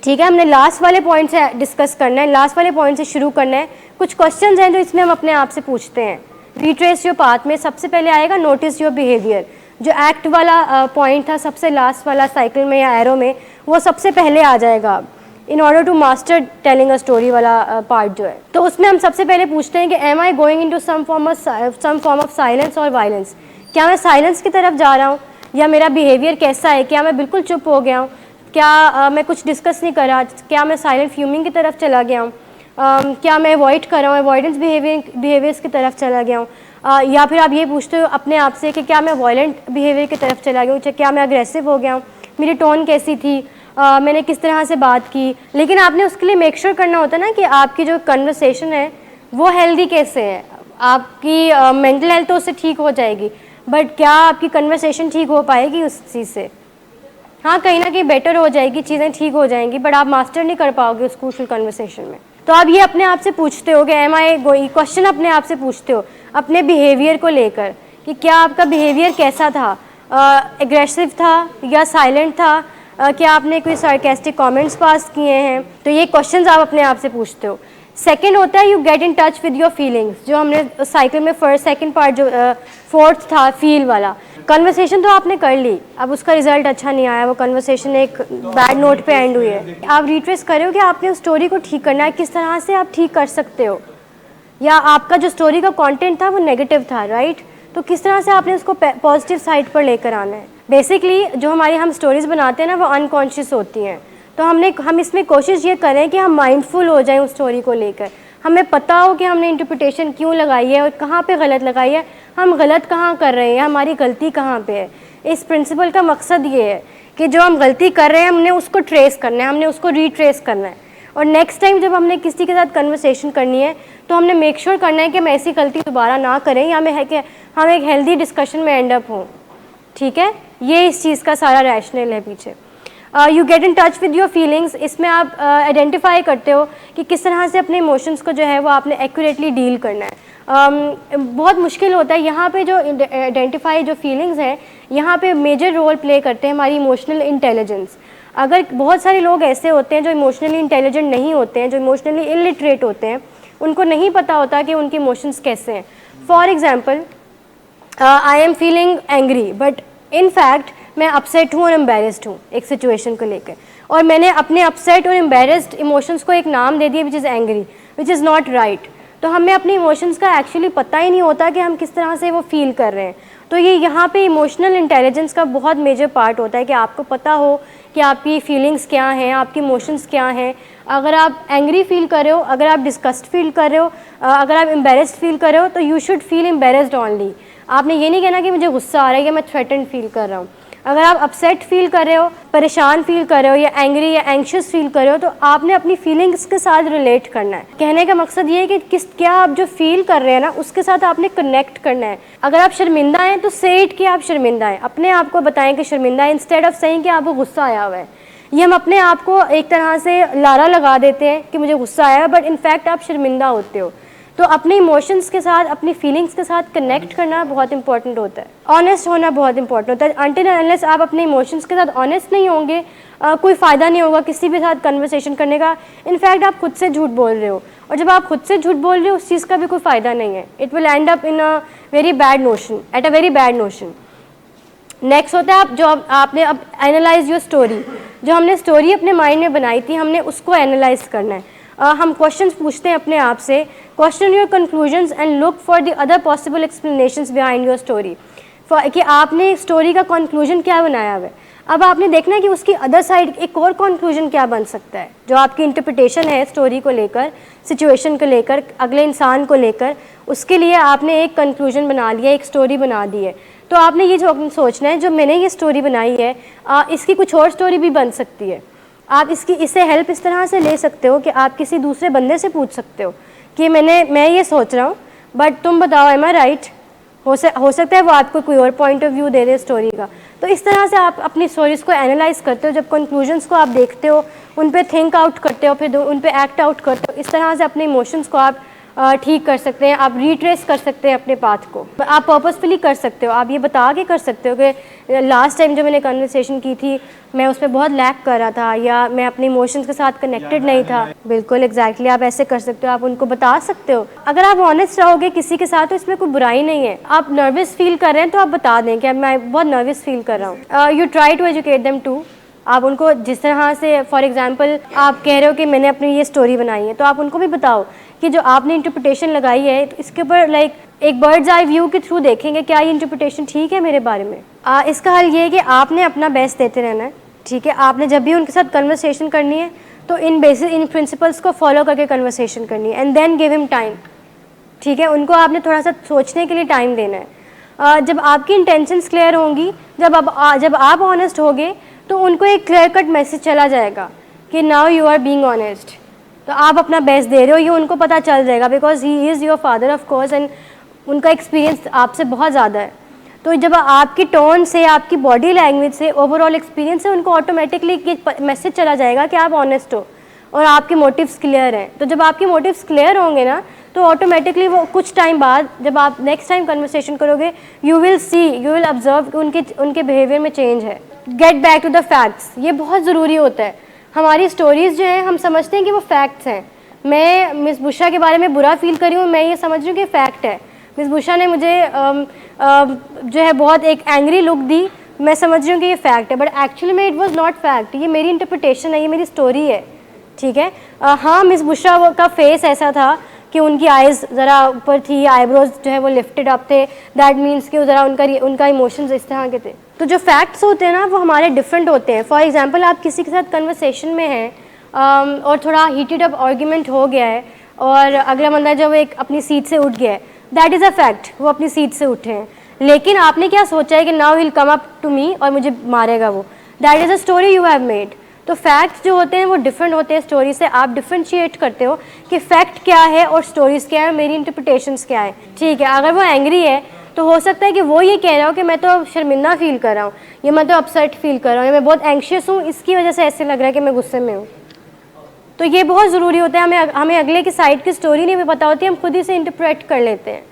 ठीक है। हमने लास्ट वाले पॉइंट से डिस्कस करना है, लास्ट वाले पॉइंट से शुरू करना है। कुछ क्वेश्चंस हैं जो इसमें हम अपने आप से पूछते हैं। रिट्रेस योर पाथ में सबसे पहले आएगा नोटिस योर बिहेवियर। जो एक्ट वाला पॉइंट था सबसे लास्ट वाला साइकिल में या एरो में, वो सबसे पहले आ जाएगा in order to master telling a story वाला पार्ट जो है। तो उसमें हम सबसे पहले पूछते हैं कि am I going into some form of silence और वायलेंस। क्या मैं साइलेंस की तरफ जा रहा हूँ, या मेरा बिहेवियर कैसा है? क्या मैं बिल्कुल चुप हो गया हूँ? क्या मैं कुछ डिस्कस नहीं कर रहा? क्या मैं साइलेंट फ्यूमिंग की तरफ चला गया हूँ? क्या मैं अवॉइड कर रहा हूँ, अवॉइडेंस बिहेवियर्स की तरफ चला गया हूँ? या फिर आप ये पूछते हो अपने आप से कि क्या मैं वायलेंट बिहेवियर की तरफ चला गया हूँ, क्या मैं अग्रेसिव हो गया हूँ, मेरी टोन कैसी थी, मैंने किस तरह से बात की। लेकिन आपने उसके लिए मेक श्योर करना होता है ना कि आपकी जो कन्वर्सेशन है वो हेल्दी कैसे है। आपकी मेंटल हेल्थ तो उससे ठीक हो जाएगी, बट क्या आपकी कन्वर्सेशन ठीक हो पाएगी उस चीज़ से? हाँ, कहीं ना कहीं बेटर हो जाएगी, चीज़ें ठीक हो जाएंगी, बट आप मास्टर नहीं कर पाओगे उस क्रूशियल कन्वर्सेशन में। तो आप ये अपने आप से पूछते हो कि एम आई गोइंग, क्वेश्चन अपने आप से पूछते हो अपने बिहेवियर को लेकर कि क्या आपका बिहेवियर कैसा था, एग्रेसिव था या साइलेंट था, क्या आपने कोई सार्केस्टिक कमेंट्स पास किए हैं। तो ये क्वेश्चंस आप अपने आप से पूछते हो। सेकंड होता है you get in touch with your feelings. जो हमने साइकिल में फर्स्ट सेकंड पार्ट जो फोर्थ था फील वाला, कन्वर्सेशन तो आपने कर ली, अब उसका रिजल्ट अच्छा नहीं आया, वो कन्वर्सेशन एक बैड नोट पे एंड हुई है। आप रिट्रेस कर रहे हो कि आपने उस स्टोरी को ठीक करना है, किस तरह से आप ठीक कर सकते हो, या आपका जो स्टोरी का कंटेंट था वो नेगेटिव था, राइट? तो किस तरह से आपने उसको पॉजिटिव साइड पर लेकर आना है। बेसिकली जो हमारी हम स्टोरीज बनाते हैं ना, वो अनकॉन्शियस होती हैं। तो हम इसमें कोशिश ये करें कि हम माइंडफुल हो जाएं उस स्टोरी को लेकर। हमें पता हो कि हमने इंटरप्रिटेशन क्यों लगाई है और कहाँ पे गलत लगाई है, हम गलत कहाँ कर रहे हैं, हमारी गलती कहाँ पे है। इस प्रिंसिपल का मकसद ये है कि जो हम गलती कर रहे हैं हमने उसको ट्रेस करना है, हमने उसको रीट्रेस करना है, और नेक्स्ट टाइम जब हमने किसी के साथ कन्वर्सेशन करनी है तो हमने मेक श्योर करना है कि हम ऐसी गलती दोबारा ना करें, या हमें है कि हम एक हेल्दी डिस्कशन में एंड अप हों। ठीक है, ये इस चीज़ का सारा रैशनल है पीछे। You get in touch with your feelings, इसमें आप आइडेंटिफाई करते हो कि किस तरह से अपने इमोशंस को जो है वो आपने एक्यूरेटली डील करना है। बहुत मुश्किल होता है यहाँ पे जो आइडेंटिफाई जो फीलिंग्स हैं, यहाँ पे मेजर रोल प्ले करते हैं हमारी इमोशनल इंटेलिजेंस। अगर बहुत सारे लोग ऐसे होते हैं जो इमोशनली इंटेलिजेंट नहीं होते हैं, जो इमोशनली इलिटरेट होते हैं, उनको नहीं पता होता कि उनके इमोशंस कैसे हैं। For example, I am feeling angry, but in fact मैं अपसेट हूँ और एम्बेरस्ड हूँ एक सिचुएशन को लेकर, और मैंने अपने अपसेट और एम्बेरस्ड इमोशंस को एक नाम दे दिया which is angry, which is not right. तो हमें अपने इमोशंस का एक्चुअली पता ही नहीं होता कि हम किस तरह से वो फील कर रहे हैं। तो ये यहाँ पे इमोशनल इंटेलिजेंस का बहुत मेजर पार्ट होता है कि आपको पता हो कि आपकी फीलिंग्स क्या हैं, आपकी इमोशंस क्या हैं। अगर आप एंग्री फील कर रहे हो, अगर आप डिस्गस्ट फील कर रहे हो, अगर आप एम्बेरस्ड फील कर रहे हो, तो you should feel embarrassed only. आपने ये नहीं कहना कि मुझे गुस्सा आ रहा है या मैं थ्रेटन्ड फील कर रहा हूँ। अगर आप अपसेट फील कर रहे हो, परेशान फील कर रहे हो या एंग्री या एंग्शियस फील कर रहे हो, तो आपने अपनी फीलिंग्स के साथ रिलेट करना है। कहने का मकसद ये है कि क्या आप जो फील कर रहे हैं ना, उसके साथ आपने कनेक्ट करना है। अगर आप शर्मिंदा हैं तो से इट कि आप शर्मिंदा हैं, अपने आप को बताएं कि शर्मिंदा है, इंस्टेड ऑफ सेइंग कि आपको गुस्सा आया हुआ है। ये हम अपने आप को एक तरह से लारा लगा देते हैं कि मुझे गुस्सा आया है, बट इनफैक्ट आप शर्मिंदा होते हो। तो अपने इमोशंस के साथ, अपनी फीलिंग्स के साथ कनेक्ट करना बहुत इंपॉर्टेंट होता है। ऑनेस्ट होना बहुत इंपॉर्टेंट होता है। अनटिल अनलेस आप अपने इमोशंस के साथ ऑनेस्ट नहीं होंगे, कोई फ़ायदा नहीं होगा किसी भी साथ कन्वर्सेशन करने का। इनफैक्ट आप खुद से झूठ बोल रहे हो, और जब आप खुद से झूठ बोल रहे हो उस चीज़ का भी कोई फ़ायदा नहीं है। It will and up in a very bad notion, at a very bad notion. Next होता है आपने अब एनालाइज योर स्टोरी। जो हमने स्टोरी अपने माइंड में बनाई थी, हमने उसको एनालाइज करना है। हम क्वेश्चंस पूछते हैं अपने आप से, question your conclusions and look for the other possible explanations behind your story, कि आपने स्टोरी का कंक्लूजन क्या बनाया हुआ है। अब आपने देखना है कि उसकी अदर साइड एक और कंक्लूजन क्या बन सकता है। जो आपकी इंटरप्रिटेशन है स्टोरी को लेकर, सिचुएशन को लेकर, अगले इंसान को लेकर, उसके लिए आपने एक कंक्लूजन बना लिया, एक स्टोरी बना दी है। तो आपने ये जो सोचना है, जो मैंने ये स्टोरी बनाई है, इसकी कुछ और स्टोरी भी बन सकती है। आप इससे हेल्प इस तरह से ले सकते हो कि आप किसी दूसरे बंदे से पूछ सकते हो कि मैं ये सोच रहा हूँ, बट तुम बताओ, एम आई राइट। हो सकता है वो आपको कोई और point of view they they story का। तो इस तरह से आप अपनी स्टोरीज़ को एनालाइज करते हो। जब कंक्लूजन्स को आप देखते हो, उन पे थिंक आउट करते हो, फिर उन पे एक्ट आउट करते हो। इस तरह से अपने इमोशंस को आप ठीक कर सकते हैं, आप रिट्रेस कर सकते हैं अपने पाथ को। आप पर्पसफुली कर सकते हो, आप ये बता के कर सकते हो कि लास्ट टाइम जो मैंने कन्वर्सेशन की थी, मैं उसमें बहुत लैक कर रहा था, या मैं अपने इमोशंस के साथ कनेक्टेड नहीं था। बिल्कुल एग्जैक्टली आप ऐसे कर सकते हो, आप उनको बता सकते हो। अगर आप ऑनेस्ट रहोगे किसी के साथ, तो इसमें कोई बुराई नहीं है। आप नर्वस फील कर रहे हैं तो आप बता दें कि मैं बहुत नर्वस फील कर रहा हूँ। You try to educate them too. आप उनको जिस तरह से, फॉर एग्जांपल आप कह रहे हो कि मैंने अपनी ये स्टोरी बनाई है, तो आप उनको भी बताओ कि जो आपने इंटरप्रिटेशन लगाई है, तो इसके ऊपर लाइक एक बर्ड्स आई व्यू के थ्रू देखेंगे क्या ये इंटरप्रिटेशन ठीक है मेरे बारे में। इसका हल ये है कि आपने अपना बेस्ट देते रहना है, ठीक है। आपने जब भी उनके साथ कन्वर्सेशन करनी है तो इन प्रिंसिपल्स को फॉलो करके कन्वर्सेशन करनी है, and then give him time, ठीक है। उनको आपने थोड़ा सा सोचने के लिए टाइम देना है। जब आपकी इंटेंशंस क्लियर होंगी, जब आप ऑनेस्ट होगे, तो उनको एक क्लियर कट मैसेज चला जाएगा कि now you are being honest. तो आप अपना बेस्ट दे रहे हो, ये उनको पता चल जाएगा, because he is your father of course, and उनका एक्सपीरियंस आपसे बहुत ज़्यादा है। तो जब आपकी टोन से, आपकी बॉडी लैंग्वेज से, ओवरऑल एक्सपीरियंस से उनको ऑटोमेटिकली ये मैसेज चला जाएगा कि आप ऑनेस्ट हो और आपके मोटिव्स क्लियर हैं। तो जब आपके मोटिव्स क्लियर होंगे ना, तो ऑटोमेटिकली वो कुछ टाइम बाद जब आप नेक्स्ट टाइम कन्वर्सेशन करोगे, यू विल ऑब्जर्व कि उनके बिहेवियर में चेंज है। Get back to the facts, ये बहुत ज़रूरी होता है। हमारी स्टोरीज़ जो हैं, हम समझते हैं कि वो फैक्ट्स हैं। मैं मिस बुशा के बारे में बुरा फील करी हूँ, मैं ये समझ रही हूँ कि फैक्ट है। मिस बुशा ने मुझे जो है बहुत एक एंग्री लुक दी, मैं समझ रही हूँ कि ये फैक्ट है, बट एक्चुअली में इट वाज नॉट फैक्ट। ये मेरी इंटरप्रिटेशन है, ये मेरी स्टोरी है, ठीक है। हाँ, मिस बुशा का फेस ऐसा था कि उनकी आइज़ ज़रा ऊपर थी, आईब्रोज जो है वो लिफ्टेड अप थे, दैट मीन्स कि ज़रा उनका इमोशंस इस तरह के थे। तो जो फैक्ट्स होते हैं ना, वो हमारे डिफरेंट होते हैं। फॉर एग्जांपल आप किसी के साथ कन्वर्सेशन में हैं और थोड़ा हीटेड अप आर्ग्यूमेंट हो गया है, और अगला बंदा जब एक अपनी सीट से उठ गया है, दैट इज़ अ फैक्ट, वो अपनी सीट से उठे हैं। लेकिन आपने क्या सोचा है कि now he will come up to me और मुझे मारेगा वो, that is a story you have made. तो फैक्ट्स जो होते हैं वो डिफरेंट होते हैं स्टोरी से। आप डिफ्रेंशिएट करते हो कि फैक्ट क्या है और स्टोरीज़ क्या है, मेरी इंटरप्रिटेशंस क्या है, ठीक है। अगर वो एंग्री है तो हो सकता है कि वो ये कह रहा हो कि मैं तो शर्मिंदा फील कर रहा हूँ, या मैं तो अपसेट फील कर रहा हूँ, या मैं बहुत एंग्शियस हूँ, इसकी वजह से ऐसे लग रहा है कि मैं गुस्से में हूँ। तो ये बहुत ज़रूरी होता है। हमें अगले की साइड की स्टोरी नहीं भी पता होती, हम खुद ही से इंटरप्रेट कर लेते हैं।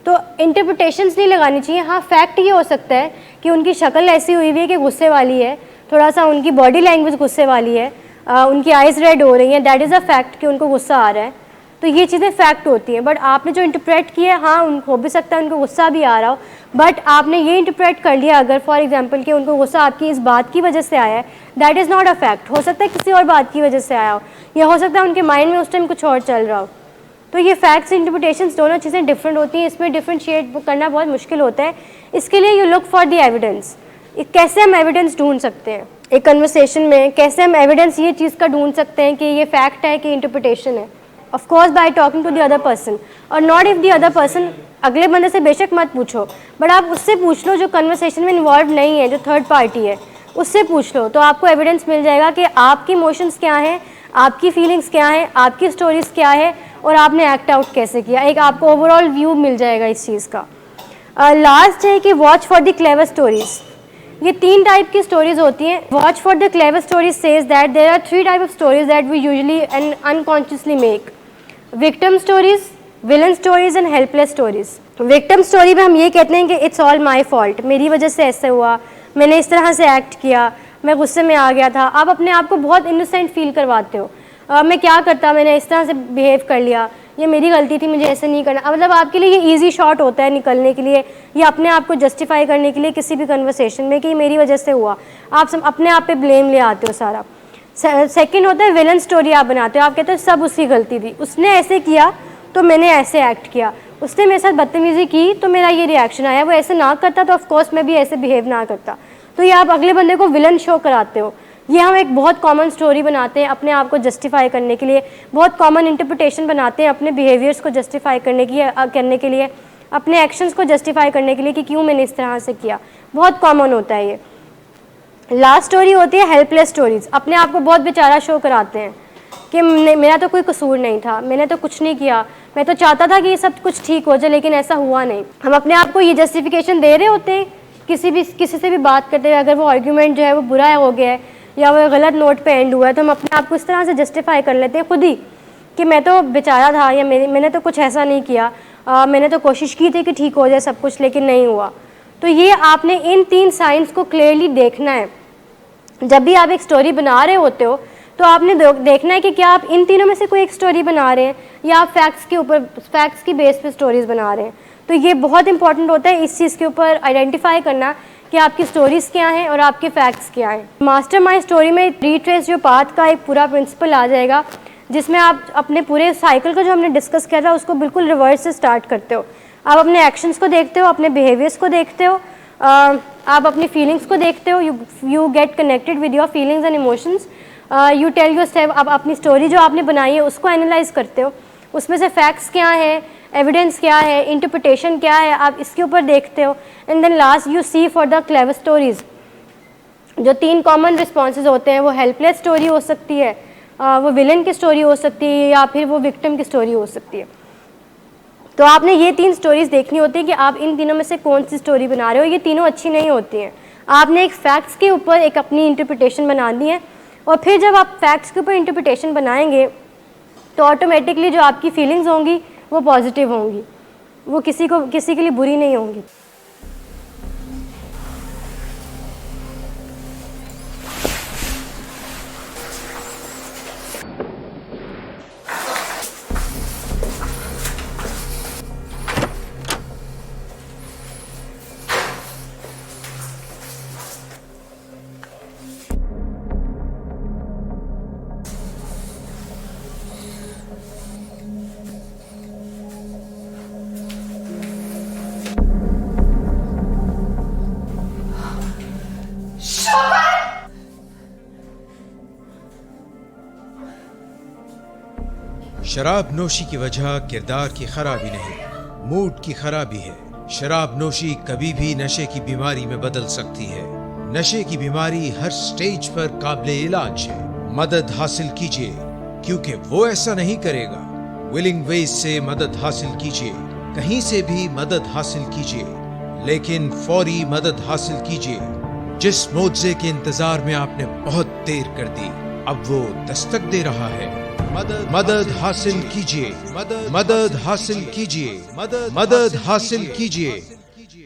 तो इंटरप्रिटेशंस नहीं लगानी चाहिए। हाँ, फैक्ट ये हो सकता है कि उनकी शक्ल ऐसी हुई हुई है कि गुस्से वाली है, थोड़ा सा उनकी बॉडी लैंग्वेज गुस्से वाली है, उनकी आइज़ रेड हो रही हैं, दैट इज़ अ फैक्ट कि उनको गुस्सा आ रहा है। तो ये चीज़ें फैक्ट होती हैं। बट आपने जो इंटरप्रेट किया, हाँ उनको हो भी सकता है उनको गुस्सा भी आ रहा हो, बट आपने ये इंटरप्रेट कर लिया अगर फॉर एग्जांपल कि उनको गुस्सा आपकी इस बात की वजह से आया है, that is not a fact. हो सकता है किसी और बात की वजह से आया हो, या हो सकता है उनके माइंड में उस टाइम कुछ और चल रहा हो। तो ये फैक्ट्स इंटरप्रिटेशंस दोनों चीज़ें डिफरेंट होती हैं, इसमें डिफरेंशिएट करना बहुत मुश्किल होता है। इसके लिए you look for the evidence. कैसे हम एविडेंस ढूंढ सकते हैं? एक कन्वर्सेशन में कैसे हम एविडेंस ये चीज़ का ढूंढ सकते हैं कि ये फैक्ट है कि इंटरप्रिटेशन है। Of course by talking to the other person, और not if the other person, अगले बंदे से बेशक मत पूछो, बट आप उससे पूछ लो जो कन्वर्सेशन में इन्वॉल्व नहीं है, जो थर्ड पार्टी है, उससे पूछ लो, तो आपको एविडेंस मिल जाएगा कि आपकी इमोशंस क्या हैं, आपकी फीलिंग्स क्या हैं, आपकी स्टोरीज क्या है, और आपने एक्ट आउट कैसे किया। एक आपको ओवरऑल व्यू मिल जाएगा इस चीज़ का। लास्ट है कि watch for the clever stories. ये 3 टाइप की स्टोरीज होती हैं। Watch for the clever stories says that there are 3 type of stories that we usually and unconsciously make. Victim stories, villain stories and helpless stories. Victim story में हम ये कहते हैं कि इट्स ऑल माई फॉल्ट, मेरी वजह से ऐसे हुआ, मैंने इस तरह से एक्ट किया, मैं गुस्से में आ गया था। आप अपने आप को बहुत इनोसेंट फील करवाते हो, मैं क्या करता, मैंने इस तरह से बिहेव कर लिया, ये मेरी गलती थी, मुझे ऐसे नहीं करना। मतलब आपके लिए ये ईजी शॉट होता है निकलने के लिए, या अपने आप को जस्टिफाई करने के लिए किसी भी कन्वर्सेशन में कि मेरी वजह से हुआ। आप सब अपने आप पे ब्लेम ले आते हो सारा। सेकंड होता है विलन स्टोरी आप बनाते हो। आप कहते हो सब उसकी गलती थी, उसने ऐसे किया तो मैंने ऐसे एक्ट किया, उसने मेरे साथ बदतमीज़ी की तो मेरा ये रिएक्शन आया, वो ऐसे ना करता तो ऑफकोर्स मैं भी ऐसे बिहेव ना करता। तो ये आप अगले बंदे को विलन शो कराते हो। ये हम एक बहुत कॉमन स्टोरी बनाते हैं अपने आप को जस्टिफाई करने के लिए, बहुत कॉमन इंटरप्रिटेशन बनाते हैं अपने बिहेवियर्स को जस्टिफाई करने के लिए, अपने एक्शंस को जस्टिफाई करने के लिए कि क्यों मैंने इस तरह से किया। बहुत कॉमन होता है ये। लास्ट स्टोरी होती है हेल्पलेस स्टोरीज। अपने आप को बहुत बेचारा शो कराते हैं कि मेरा तो कोई कसूर नहीं था, मैंने तो कुछ नहीं किया, मैं तो चाहता था कि ये सब कुछ ठीक हो जाए लेकिन ऐसा हुआ नहीं। हम अपने आप को ये जस्टिफिकेशन दे रहे होते हैं किसी से भी बात करते हैं। अगर वो आर्ग्यूमेंट जो है वो बुरा हो गया है या वो गलत नोट पे एंड हुआ है तो हम अपने आप को इस तरह से जस्टिफाई कर लेते हैं खुद ही कि मैं तो बेचारा था, या मैंने तो कुछ ऐसा नहीं किया, मैंने तो कोशिश की थी कि ठीक हो जाए सब कुछ लेकिन नहीं हुआ। तो ये आपने इन 3 साइंस को क्लियरली देखना है। जब भी आप एक स्टोरी बना रहे होते हो तो आपने देखना है कि क्या आप इन तीनों में से कोई एक स्टोरी बना रहे हैं या आप फैक्ट्स की बेस पे स्टोरीज बना रहे हैं। तो ये बहुत इंपॉर्टेंट होता है इस चीज़ के ऊपर आइडेंटिफाई करना कि आपकी स्टोरीज़ क्या हैं और आपके फैक्ट्स क्या हैं। मास्टरमाइंड स्टोरी में रीट्रेस योर पाथ का एक पूरा प्रिंसिपल आ जाएगा जिसमें आप अपने पूरे साइकिल को जो हमने डिस्कस किया था उसको बिल्कुल रिवर्स से स्टार्ट करते हो। आप अपने एक्शंस को देखते हो, अपने बिहेवियर्स को देखते हो, आप अपनी फीलिंग्स को देखते हो, you get connected with your feelings and emotions, you tell your step. आप अपनी स्टोरी जो आपने बनाई है उसको एनालाइज करते हो, उसमें से फैक्ट्स क्या है, एविडेंस क्या है, इंटरप्रिटेशन क्या है, आप इसके ऊपर देखते हो। And then last you see for the clever stories. जो 3 कॉमन रिस्पॉन्सेज होते हैं वो हेल्पलेस स्टोरी हो सकती है, वो विलन की स्टोरी हो सकती है, या फिर वो विक्टिम की स्टोरी हो सकती है। तो आपने ये 3 स्टोरीज देखनी होती है कि आप इन तीनों में से कौन सी स्टोरी बना रहे हो। ये तीनों अच्छी नहीं होती हैं। आपने एक फैक्ट्स के ऊपर एक अपनी इंटरप्रिटेशन बनानी है, और फिर जब आप फैक्ट्स के ऊपर इंटरप्रिटेशन बनाएंगे तो ऑटोमेटिकली जो आपकी फीलिंग्स होंगी वो पॉजिटिव होंगी, वो किसी के लिए बुरी नहीं होंगी। शराब नोशी की वजह किरदार की खराबी नहीं, मूड की खराबी है। शराब नोशी कभी भी नशे की बीमारी में बदल सकती है। नशे की बीमारी हर स्टेज पर काबिल इलाज है। मदद हासिल कीजिए, क्योंकि वो ऐसा नहीं करेगा। विलिंग वेज से मदद हासिल कीजिए, कहीं से भी मदद हासिल कीजिए, लेकिन फौरी मदद हासिल कीजिए। जिस मुआवजे के इंतजार में आपने बहुत देर कर दी, अब वो दस्तक दे रहा है। मदद हासिल कीजिए, मदद हासिल कीजिए, मदद हासिल कीजिए।